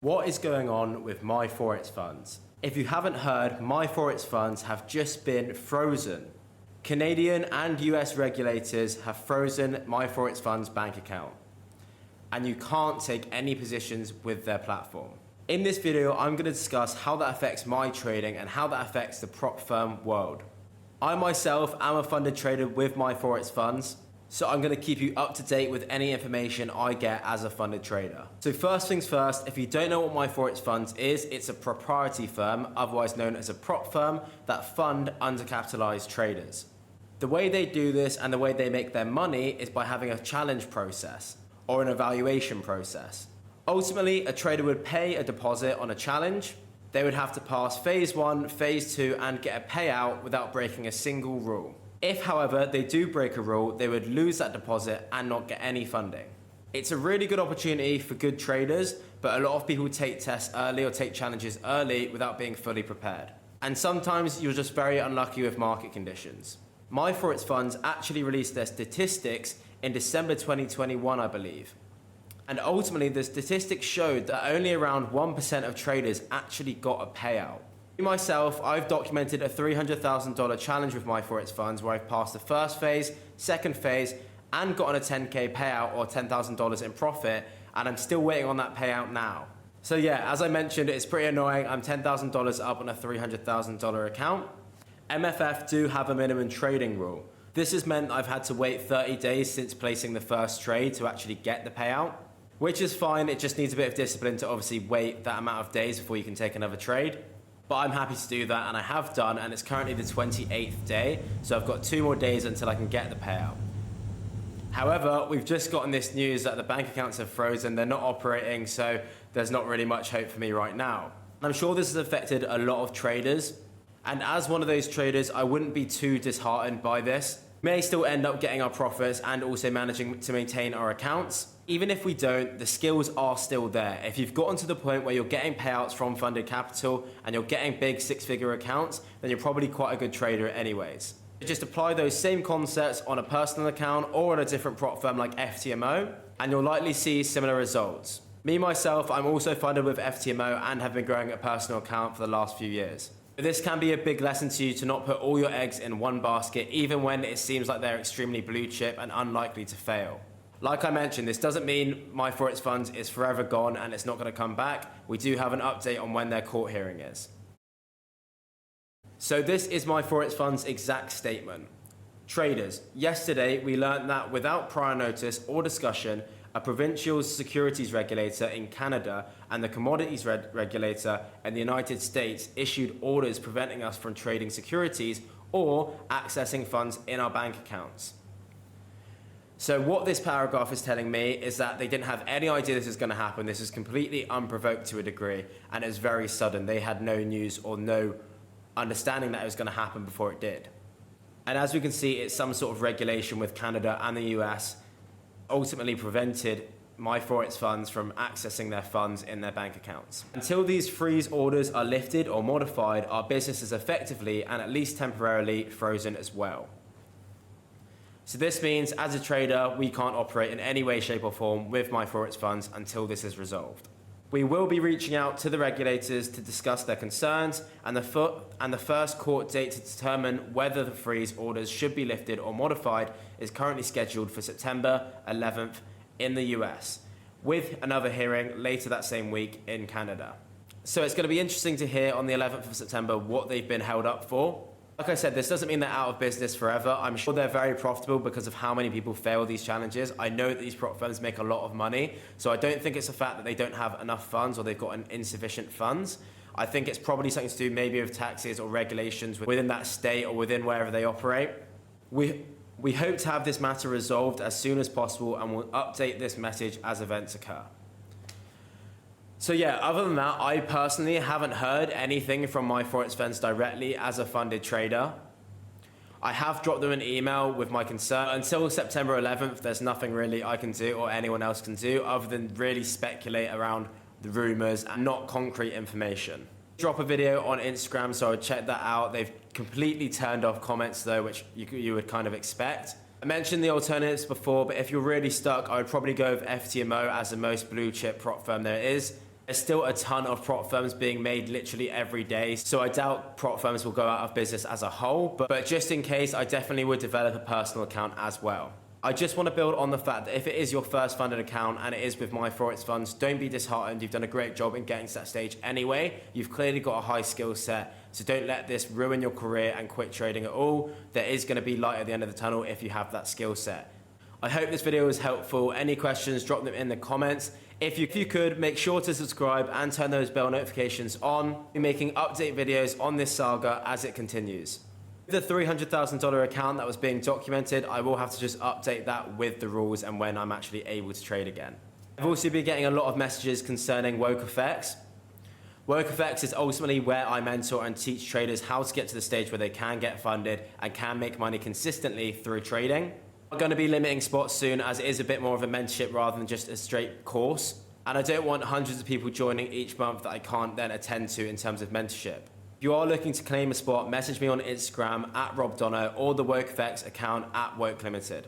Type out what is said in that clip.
What is going on with my Forex funds? If you haven't heard, my Forex funds have just been frozen. Canadian and US regulators have frozen my Forex funds bank account, and you can't take any positions with their platform. In this video, I'm going to discuss how that affects my trading and how that affects the prop firm world. I myself am a funded trader with my Forex funds, so I'm going to keep you up to date with any information I get as a funded trader. So first things first, if you don't know what my Forex funds is, it's a proprietary firm, otherwise known as a prop firm, that fund undercapitalized traders. The way they do this and the way they make their money is by having a challenge process or an evaluation process. Ultimately, a trader would pay a deposit on a challenge. They would have to pass phase 1, phase 2, and get a payout without breaking a single rule. If, however, they do break a rule, they would lose that deposit and not get any funding. It's a really good opportunity for good traders, but a lot of people take tests early or take challenges early without being fully prepared. And sometimes you're just very unlucky with market conditions. My Forex funds actually released their statistics in December 2021, I believe. And ultimately, the statistics showed that only around 1% of traders actually got a payout. Myself, I've documented a $300,000 challenge with my Forex funds where I've passed the first phase, second phase, and gotten a 10K payout or $10,000 in profit, and I'm still waiting on that payout now. So yeah, as I mentioned, it's pretty annoying. I'm $10,000 up on a $300,000 account. MFF do have a minimum trading rule. This has meant I've had to wait 30 days since placing the first trade to actually get the payout, which is fine. It just needs a bit of discipline to obviously wait that amount of days before you can take another trade. But I'm happy to do that, and I have done, and it's currently the 28th day, so I've got 2 more days until I can get the payout. However, we've just gotten this news that the bank accounts have frozen, they're not operating, so there's not really much hope for me right now. I'm sure this has affected a lot of traders, and as one of those traders, I wouldn't be too disheartened by this. We may still end up getting our profits and also managing to maintain our accounts. Even if we don't, the skills are still there. If you've gotten to the point where you're getting payouts from funded capital and you're getting big 6-figure accounts, then you're probably quite a good trader anyways. Just apply those same concepts on a personal account or on a different prop firm like FTMO, and you'll likely see similar results. Me, myself, I'm also funded with FTMO and have been growing a personal account for the last few years. This can be a big lesson to you to not put all your eggs in one basket, even when it seems like they're extremely blue chip and unlikely to fail. Like I mentioned, this doesn't mean my Forex funds is forever gone and it's not going to come back. We do have an update on when their court hearing is. So this is my Forex funds exact statement. Traders, yesterday we learned that without prior notice or discussion, a provincial securities regulator in Canada and the commodities regulator in the United States issued orders preventing us from trading securities or accessing funds in our bank accounts. So what this paragraph is telling me is that they didn't have any idea this was going to happen. This is completely unprovoked to a degree, and it's very sudden. They had no news or no understanding that it was going to happen before it did. And as we can see, it's some sort of regulation with Canada and the US ultimately prevented my Forex funds from accessing their funds in their bank accounts. Until these freeze orders are lifted or modified, our business is effectively and at least temporarily frozen as well. So this means, as a trader, we can't operate in any way, shape or form with my Forex funds until this is resolved. We will be reaching out to the regulators to discuss their concerns, and the first court date to determine whether the freeze orders should be lifted or modified is currently scheduled for September 11th in the US, with another hearing later that same week in Canada. So it's going to be interesting to hear on the 11th of September what they've been held up for. Like I said, this doesn't mean they're out of business forever. I'm sure they're very profitable because of how many people fail these challenges. I know that these prop firms make a lot of money, so I don't think it's a fact that they don't have enough funds or they've got insufficient funds. I think it's probably something to do maybe with taxes or regulations within that state or within wherever they operate. We hope to have this matter resolved as soon as possible, and we'll update this message as events occur. So yeah, other than that, I personally haven't heard anything from my Forex funds directly as a funded trader. I have dropped them an email with my concern. Until September 11th, there's nothing really I can do or anyone else can do other than really speculate around the rumors and not concrete information. Drop a video on Instagram, so I would check that out. They've completely turned off comments though, which you would kind of expect. I mentioned the alternatives before, but if you're really stuck, I would probably go with FTMO as the most blue chip prop firm there is. There's still a ton of prop firms being made literally every day, so I doubt prop firms will go out of business as a whole, but just in case, I definitely would develop a personal account as well. I just want to build on the fact that if it is your first funded account and it is with My Forex Funds, don't be disheartened. You've done a great job in getting to that stage anyway. You've clearly got a high skill set, so don't let this ruin your career and quit trading at all. There is going to be light at the end of the tunnel if you have that skill set. I hope this video was helpful. Any questions, drop them in the comments. If you could, make sure to subscribe and turn those bell notifications on. I'll be making update videos on this saga as it continues. The $300,000 account that was being documented, I will have to just update that with the rules and when I'm actually able to trade again. I've also been getting a lot of messages concerning Woke FX. Woke FX is ultimately where I mentor and teach traders how to get to the stage where they can get funded and can make money consistently through trading. I'm going to be limiting spots soon, as it is a bit more of a mentorship rather than just a straight course. And I don't want hundreds of people joining each month that I can't then attend to in terms of mentorship. If you are looking to claim a spot, message me on Instagram @RobDono or the WokeFX account @WokeLimited.